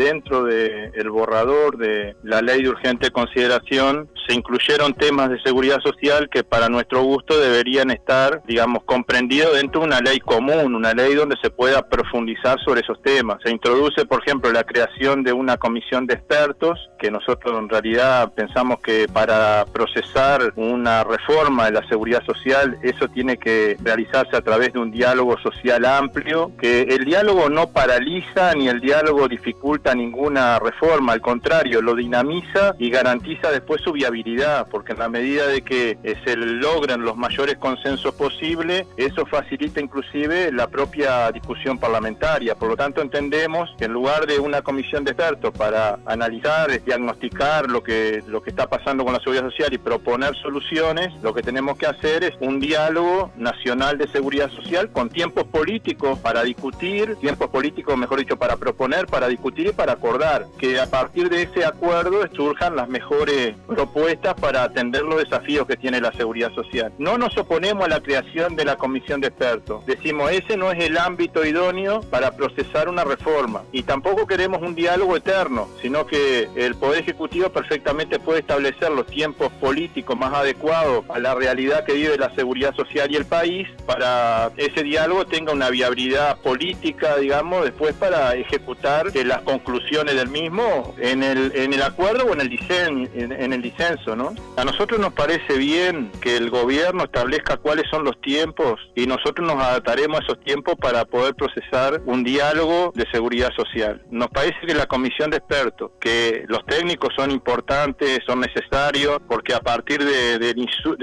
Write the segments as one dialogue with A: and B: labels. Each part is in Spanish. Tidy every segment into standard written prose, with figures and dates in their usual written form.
A: dentro del borrador de la ley de urgente consideración se incluyeron temas de seguridad social que para nuestro gusto deberían estar, digamos, comprendidos dentro de una ley común, una ley donde se pueda profundizar sobre esos temas. Se introduce, por ejemplo, la creación de una comisión de expertos, que nosotros en realidad pensamos que para procesar una reforma de la seguridad social, eso tiene que realizarse a través de un diálogo social amplio, que el diálogo no paraliza ni el diálogo dificulta ninguna reforma, al contrario, lo dinamiza y garantiza después su viabilidad, porque en la medida de que se logren los mayores consensos posibles, eso facilita inclusive la propia discusión parlamentaria. Por lo tanto, entendemos que en lugar de una comisión de expertos para analizar, diagnosticar lo que está pasando con la seguridad social y proponer soluciones, lo que tenemos que hacer es un diálogo nacional de seguridad social con tiempos políticos para discutir, tiempos políticos, mejor dicho, para proponer, para discutir y para acordar, que a partir de ese acuerdo surjan las mejores propuestas para atender los desafíos que tiene la seguridad social. No nos oponemos a la creación de la comisión de expertos, decimos ese no es el ámbito idóneo para procesar una reforma, y tampoco queremos un diálogo eterno, sino que el Poder Ejecutivo perfectamente puede establecer los tiempos políticos más adecuados a la realidad que vive la seguridad social y el país, para ese diálogo tenga una viabilidad política, digamos, después para ejecutar las conclusiones del mismo en el acuerdo o en el disenso, ¿no? A nosotros nos parece bien que el gobierno establezca cuáles son los tiempos y nosotros nos adaptaremos a esos tiempos para poder procesar un diálogo de seguridad social. Nos parece que la comisión de expertos, que los técnicos son importantes, son necesarios, porque a partir de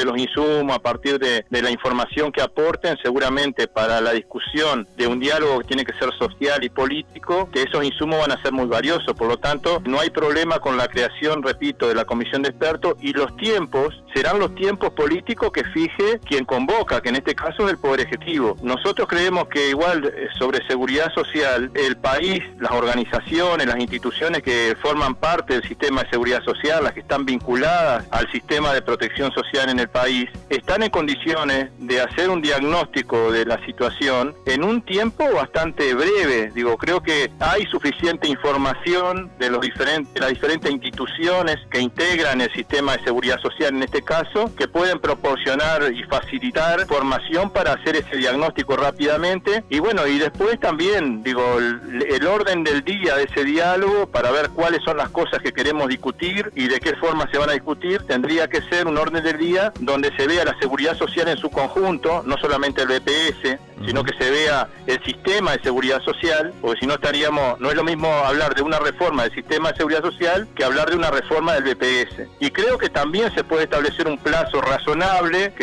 A: los insumos, a partir de la información que aporten, seguramente para la discusión de un diálogo que tiene que ser social y político, que esos insumos van a ser muy valiosos. Por lo tanto, no hay problema con la creación, repito, de la comisión de expertos, y los tiempos serán los tiempos políticos que fije quien convoca, que en este caso es el Poder Ejecutivo. Nosotros creemos que igual sobre seguridad social, el país, las organizaciones, las instituciones que forman parte del sistema de seguridad social, las que están vinculadas al sistema de protección social en el país, están en condiciones de hacer un diagnóstico de la situación en un tiempo bastante breve. Creo que hay suficiente información de las diferentes instituciones que integran el sistema de seguridad social en este caso, que pueden proporcionar y facilitar formación para hacer ese diagnóstico rápidamente, y después también, el orden del día de ese diálogo para ver cuáles son las cosas que queremos discutir y de qué forma se van a discutir, tendría que ser un orden del día donde se vea la seguridad social en su conjunto, no solamente el BPS, sino que se vea el sistema de seguridad social, porque si no no es lo mismo hablar de una reforma del sistema de seguridad social que hablar de una reforma del BPS. Y creo que también se puede establecer un plazo razonable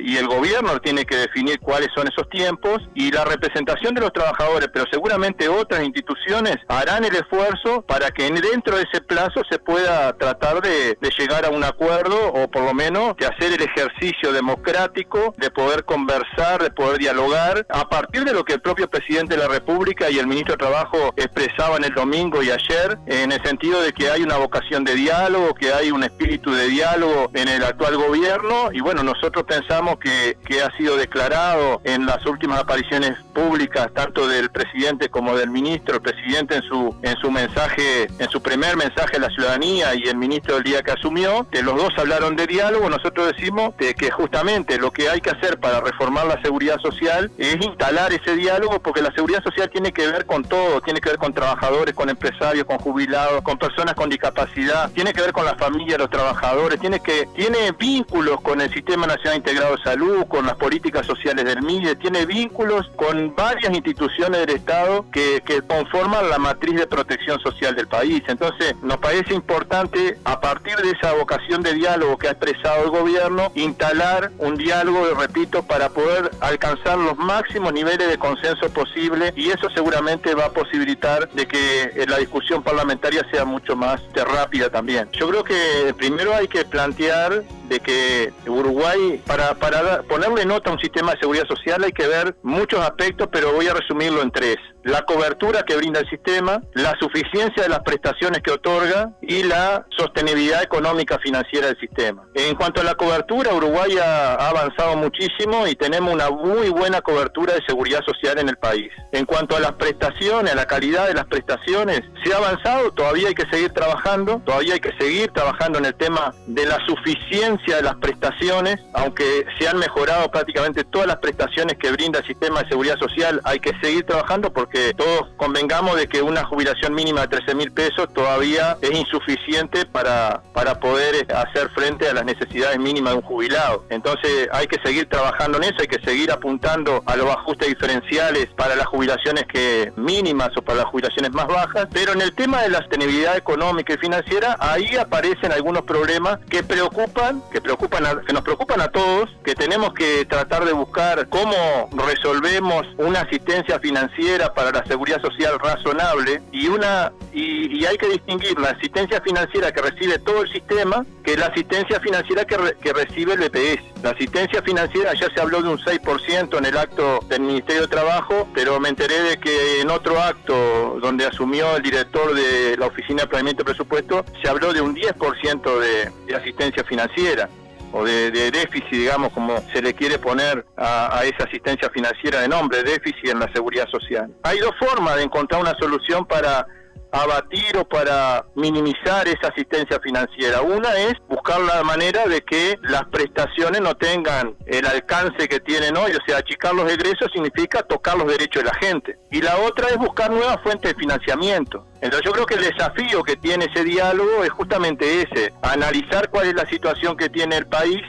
A: y el gobierno tiene que definir cuáles son esos tiempos, y la representación de los trabajadores, pero seguramente otras instituciones harán el esfuerzo para que dentro de ese plazo se pueda tratar de llegar a un acuerdo, o por lo menos de hacer el ejercicio democrático de poder conversar, de poder dialogar a partir de lo que el propio presidente de la República y el ministro de Trabajo expresaban el domingo y ayer, en el sentido de que hay una vocación de diálogo, que hay un espíritu de diálogo en el actual gobierno, y nosotros pensamos que ha sido declarado en las últimas apariciones públicas, tanto del presidente como del ministro. El presidente en su mensaje, en su primer mensaje a la ciudadanía, y el ministro el día que asumió, que los dos hablaron de diálogo. Nosotros decimos que justamente lo que hay que hacer para reformar la seguridad social es instalar ese diálogo, porque la seguridad social tiene que ver con todo, tiene que ver con trabajadores, con empresarios, con jubilados, con personas con discapacidad, tiene que ver con la familia de los trabajadores, tiene vínculos con el Sistema Nacional Integrado de Salud, con las políticas sociales del MIDE, tiene vínculos con varias instituciones del Estado que conforman la matriz de protección social del país. Entonces, nos parece importante, a partir de esa vocación de diálogo que ha expresado el gobierno, instalar un diálogo, repito, para poder alcanzar los máximos niveles de consenso posible, y eso seguramente va a posibilitar de que la discusión parlamentaria sea mucho más rápida también. Yo creo que primero hay que plantear de que Uruguay, para ponerle nota a un sistema de seguridad social hay que ver muchos aspectos, pero voy a resumirlo en 3. La cobertura que brinda el sistema, la suficiencia de las prestaciones que otorga y la sostenibilidad económica financiera del sistema. En cuanto a la cobertura, Uruguay ha avanzado muchísimo y tenemos una muy buena cobertura de seguridad social en el país. En cuanto a las prestaciones, a la calidad de las prestaciones, se ha avanzado, todavía hay que seguir trabajando, en el tema de la suficiencia de las prestaciones, aunque se han mejorado prácticamente todas las prestaciones que brinda el sistema de seguridad social, hay que seguir trabajando porque todos convengamos de que una jubilación mínima de 13.000 pesos todavía es insuficiente para poder hacer frente a las necesidades mínimas de un jubilado. Entonces hay que seguir trabajando en eso, hay que seguir apuntando a los ajustes diferenciales para las jubilaciones mínimas o para las jubilaciones más bajas, pero en el tema de la sostenibilidad económica y financiera, ahí aparecen algunos problemas que nos preocupan a todos, que tenemos que tratar de buscar cómo resolvemos una asistencia financiera para la seguridad social razonable y hay que distinguir la asistencia financiera que recibe todo el sistema que la asistencia financiera que recibe el BPS. La asistencia financiera, ya se habló de un 6% en el acto del Ministerio de Trabajo, pero me enteré de que en otro acto donde asumió el director de la Oficina de Planeamiento y Presupuesto, se habló de un 10% de asistencia financiera, o de déficit, digamos, como se le quiere poner a esa asistencia financiera de nombre, déficit en la seguridad social. Hay dos formas de encontrar una solución para abatir o para minimizar esa asistencia financiera. Una es buscar la manera de que las prestaciones no tengan el alcance que tienen hoy, o sea, achicar los egresos significa tocar los derechos de la gente. Y la otra es buscar nuevas fuentes de financiamiento. Entonces yo creo que el desafío que tiene ese diálogo es justamente ese, analizar cuál es la situación que tiene el país,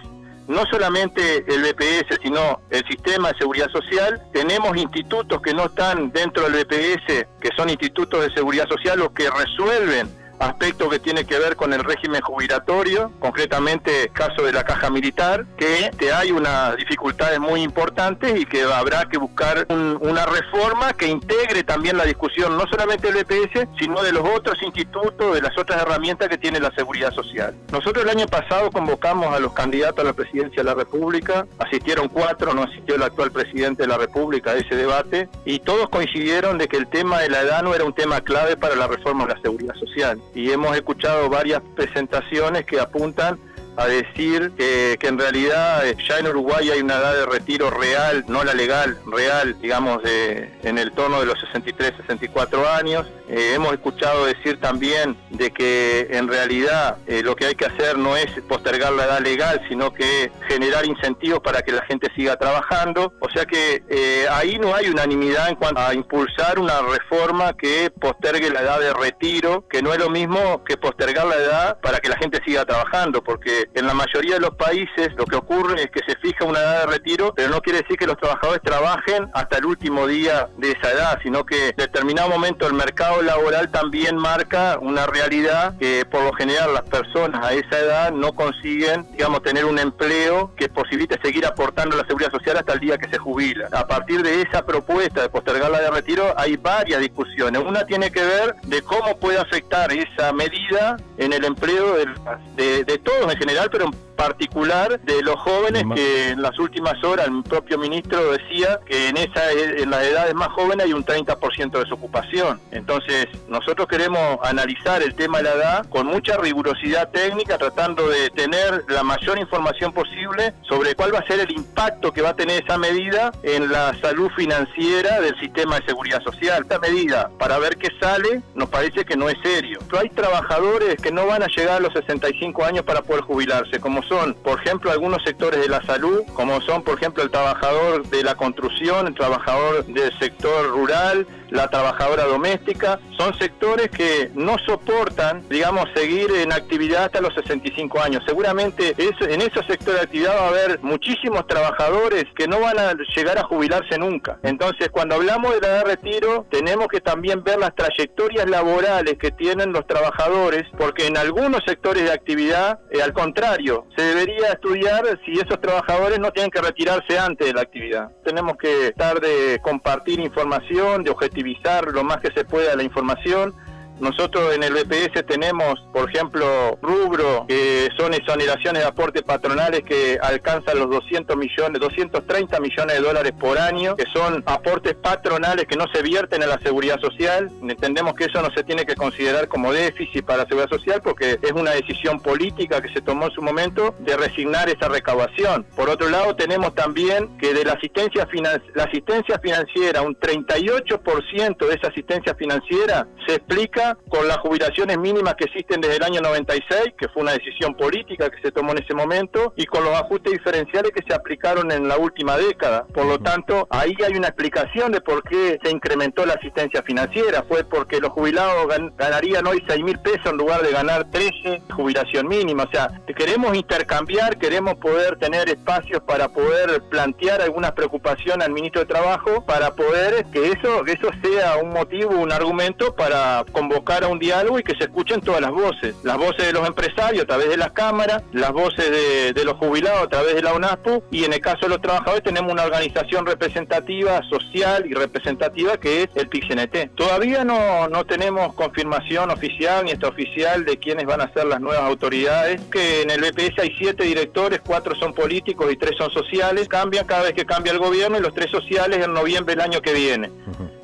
A: no solamente el BPS, sino el sistema de seguridad social. Tenemos institutos que no están dentro del BPS, que son institutos de seguridad social, los que resuelven aspectos que tiene que ver con el régimen jubilatorio, concretamente el caso de la Caja Militar, que hay unas dificultades muy importantes y que habrá que buscar una reforma que integre también la discusión, no solamente del BPS, sino de los otros institutos, de las otras herramientas que tiene la seguridad social. Nosotros el año pasado convocamos a los candidatos a la presidencia de la República, asistieron 4, no asistió el actual presidente de la República a ese debate, y todos coincidieron de que el tema de la edad no era un tema clave para la reforma de la seguridad social. Y hemos escuchado varias presentaciones que apuntan a decir que en realidad ya en Uruguay hay una edad de retiro real, no la legal, real, digamos, en el torno de los 63, 64 años. Hemos escuchado decir también de que en realidad lo que hay que hacer no es postergar la edad legal, sino que generar incentivos para que la gente siga trabajando. O sea que ahí no hay unanimidad en cuanto a impulsar una reforma que postergue la edad de retiro, que no es lo mismo que postergar la edad para que la gente siga trabajando, porque en la mayoría de los países lo que ocurre es que se fija una edad de retiro, pero no quiere decir que los trabajadores trabajen hasta el último día de esa edad, sino que en determinado momento el mercado laboral también marca una realidad que por lo general las personas a esa edad no consiguen, digamos, tener un empleo que posibilite seguir aportando a la seguridad social hasta el día que se jubila. A partir de esa propuesta de postergar la edad de retiro hay varias discusiones. Una tiene que ver de cómo puede afectar esa medida en el empleo de todos en general, pero en particular de los jóvenes, que en las últimas horas el propio ministro decía que en las edades más jóvenes hay un 30% de desocupación. Entonces nosotros queremos analizar el tema de la edad con mucha rigurosidad técnica, tratando de tener la mayor información posible sobre cuál va a ser el impacto que va a tener esa medida en la salud financiera del sistema de seguridad social. Esta medida, para ver qué sale, nos parece que no es serio. Pero hay trabajadores que no van a llegar a los 65 años para poder jubilarse, como son, por ejemplo, algunos sectores de la salud, como son, por ejemplo, el trabajador de la construcción, el trabajador del sector rural, la trabajadora doméstica. Son sectores que no soportan, digamos, seguir en actividad hasta los 65 años. Seguramente en esos sectores de actividad va a haber muchísimos trabajadores que no van a llegar a jubilarse nunca. Entonces, cuando hablamos de la edad de retiro, tenemos que también ver las trayectorias laborales que tienen los trabajadores, porque en algunos sectores de actividad, al contrario, se debería estudiar si esos trabajadores no tienen que retirarse antes de la actividad. Tenemos que tratar de compartir información, de objetivizar lo más que se pueda la información, Nosotros en el BPS tenemos, por ejemplo, rubro que son exoneraciones de aportes patronales que alcanzan los 230 millones de dólares por año, que son aportes patronales que no se vierten en la seguridad social. Entendemos que eso no se tiene que considerar como déficit para la seguridad social porque es una decisión política que se tomó en su momento de resignar esa recaudación. Por otro lado, tenemos también que de la asistencia financiera, un 38% de esa asistencia financiera se explica con las jubilaciones mínimas que existen desde el año 96, que fue una decisión política que se tomó en ese momento, y con los ajustes diferenciales que se aplicaron en la última década. Por lo tanto, ahí hay una explicación de por qué se incrementó la asistencia financiera. Fue porque los jubilados ganarían hoy 6.000 pesos en lugar de ganar 13 jubilación mínima. O sea, queremos intercambiar, queremos poder tener espacios para poder plantear algunas preocupaciones al ministro de Trabajo, para poder que eso sea un motivo, un argumento para convocar a un diálogo y que se escuchen todas las voces de los empresarios a través de las cámaras, las voces de los jubilados a través de la UNASPU, y en el caso de los trabajadores tenemos una organización representativa, social y representativa que es el PIC-CNT. Todavía no tenemos confirmación oficial ni extraoficial de quiénes van a ser las nuevas autoridades, que en el BPS hay 7 directores, 4 son políticos y 3 son sociales, cambian cada vez que cambia el gobierno, y los 3 sociales en noviembre del año que viene.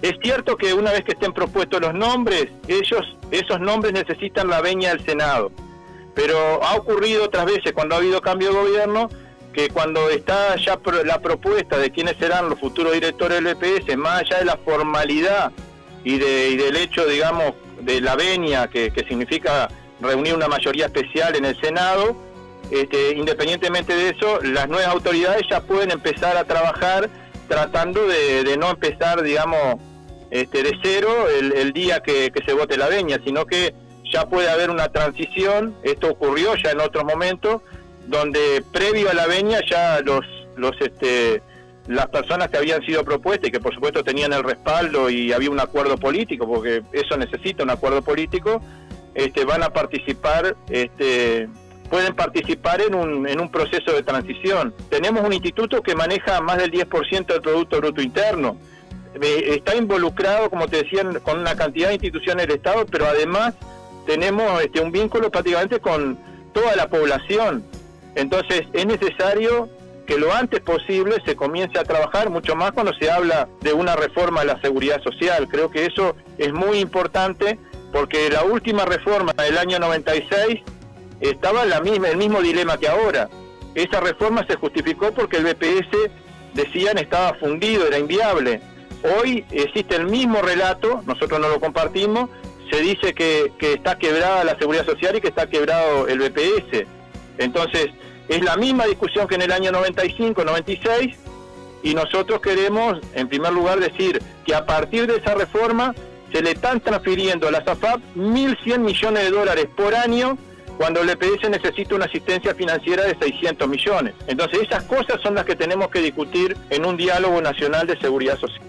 A: Es cierto que una vez que estén propuestos los nombres, esos nombres necesitan la venia del Senado, pero ha ocurrido otras veces cuando ha habido cambio de gobierno, que cuando está ya la propuesta de quiénes serán los futuros directores del BPS, más allá de la formalidad y del hecho, digamos, de la venia, que significa reunir una mayoría especial en el Senado, independientemente de eso, las nuevas autoridades ya pueden empezar a trabajar tratando de no empezar, digamos, de cero el día que se vote la venia, sino que ya puede haber una transición. Esto ocurrió ya en otros momentos, donde previo a la venia ya las personas que habían sido propuestas y que por supuesto tenían el respaldo y había un acuerdo político, porque eso necesita un acuerdo político, van a participar, pueden participar en un proceso de transición. Tenemos un instituto que maneja más del 10% del Producto Bruto Interno. Está involucrado, como te decía, con una cantidad de instituciones del Estado, pero además tenemos un vínculo prácticamente con toda la población. Entonces es necesario que lo antes posible se comience a trabajar, mucho más cuando se habla de una reforma de la seguridad social. Creo que eso es muy importante, porque la última reforma del año 96 estaba el mismo dilema que ahora. Esa reforma se justificó porque el BPS, decían, estaba fundido, era inviable. Hoy existe el mismo relato, nosotros no lo compartimos, se dice que está quebrada la seguridad social y que está quebrado el BPS. Entonces, es la misma discusión que en el año 95, 96, y nosotros queremos, en primer lugar, decir que a partir de esa reforma se le están transfiriendo a la SAFAP 1.100 millones de dólares por año, cuando el EPS necesita una asistencia financiera de 600 millones. Entonces esas cosas son las que tenemos que discutir en un diálogo nacional de seguridad social.